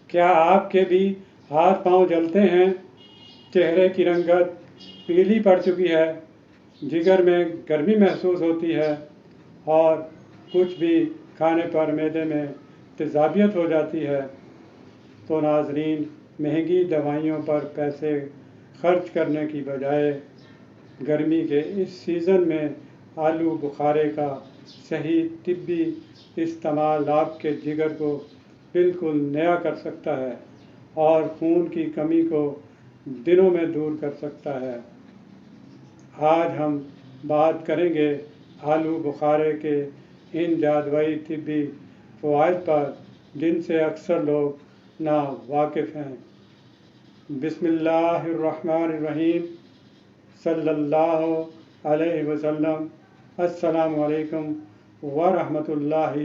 کیا آپ کے بھی ہاتھ پاؤں جلتے ہیں؟ چہرے کی رنگت پیلی پڑ چکی ہے، جگر میں گرمی محسوس ہوتی ہے اور کچھ بھی کھانے پر معدے میں تیزابیت ہو جاتی ہے؟ تو ناظرین، مہنگی دوائیوں پر پیسے خرچ کرنے کی بجائے گرمی کے اس سیزن میں آلو بخارے کا صحیح طبی استعمال آپ کے جگر کو بالکل نیا کر سکتا ہے اور خون کی کمی کو دنوں میں دور کر سکتا ہے۔ آج ہم بات کریں گے آلو بخارے کے ان جادوئی طبی فوائد پر جن سے اکثر لوگ ناواقف ہیں۔ بسم اللہ الرحمن الرحیم، صلی اللہ علیہ وسلم۔ السلام علیکم ورحمۃ اللہ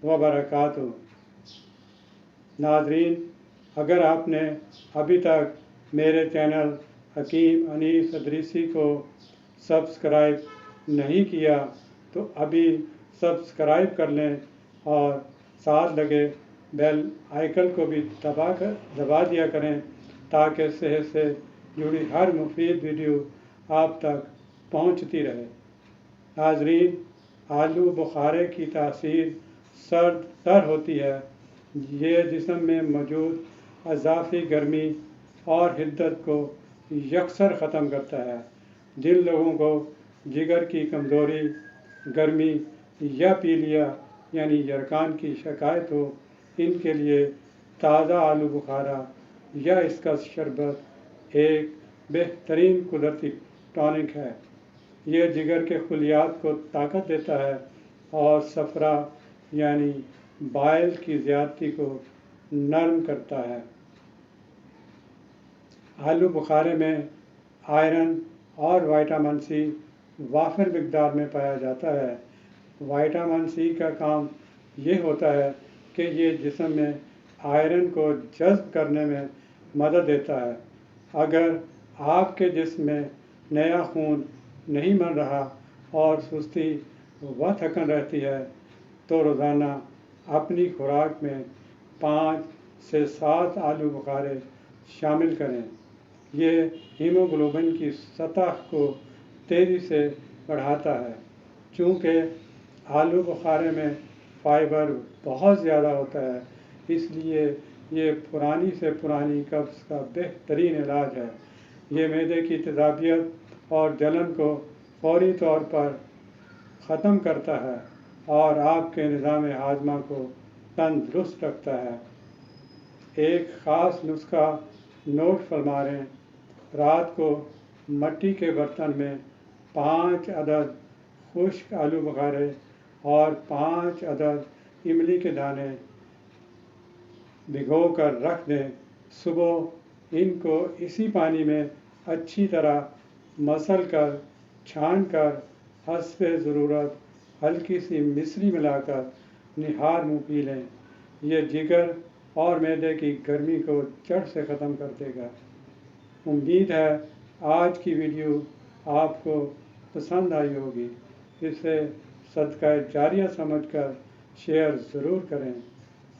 وبرکاتہ۔ ناظرین، اگر آپ نے ابھی تک میرے چینل حکیم انیس ادریسی کو سبسکرائب نہیں کیا تو ابھی سبسکرائب کر لیں اور ساتھ لگے بیل آئیکن کو بھی دبا دیا کریں تاکہ صحت سے جڑی ہر مفید ویڈیو آپ تک پہنچتی رہے۔ ناظرین، آلو بخارے کی تاثیر سرد تر ہوتی ہے۔ یہ جسم میں موجود اضافی گرمی اور حدت کو یکسر ختم کرتا ہے۔ جن لوگوں کو جگر کی کمزوری، گرمی یا پیلیا یعنی یرقان کی شکایت ہو، ان کے لیے تازہ آلو بخارا یا اس کا شربت ایک بہترین قدرتی ٹانک ہے۔ یہ جگر کے خلیات کو طاقت دیتا ہے اور صفرا یعنی بائل کی زیادتی کو نرم کرتا ہے۔ آلو بخارے میں آئرن اور وٹامن سی وافر مقدار میں پایا جاتا ہے۔ وٹامن سی کا کام یہ ہوتا ہے کہ یہ جسم میں آئرن کو جذب کرنے میں مدد دیتا ہے۔ اگر آپ کے جسم میں نیا خون نہیں بن رہا اور سستی و تھکن رہتی ہے تو روزانہ اپنی خوراک میں 5 سے 7 آلو بخارے شامل کریں۔ یہ ہیموگلوبن کی سطح کو تیزی سے بڑھاتا ہے۔ چونکہ آلو بخارے میں فائبر بہت زیادہ ہوتا ہے، اس لیے یہ پرانی سے پرانی قبض کا بہترین علاج ہے۔ یہ معدے کی تیزابیت اور جلن کو فوری طور پر ختم کرتا ہے اور آپ کے نظام ہاضمہ کو تندرست رکھتا ہے۔ ایک خاص نسخہ نوٹ فرمائیں۔ رات کو مٹی کے برتن میں 5 عدد خشک آلو بخارے اور 5 عدد املی کے دانے بھگو کر رکھ دیں۔ صبح ان کو اسی پانی میں اچھی طرح مسل کر چھان کر حسب ضرورت ہلکی سی مصری ملا کر نہار منہ پی لیں۔ یہ جگر اور معدے کی گرمی کو جڑ سے ختم کر دے گا۔ امید ہے آج کی ویڈیو آپ کو پسند آئی ہوگی۔ اسے صدقہ جاریہ سمجھ کر شیئر ضرور کریں۔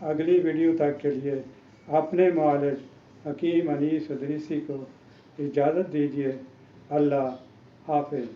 اگلی ویڈیو تک کے لیے اپنے معالج حکیم انیس ادریسی کو اجازت دیجیے۔ اللہ حافظ۔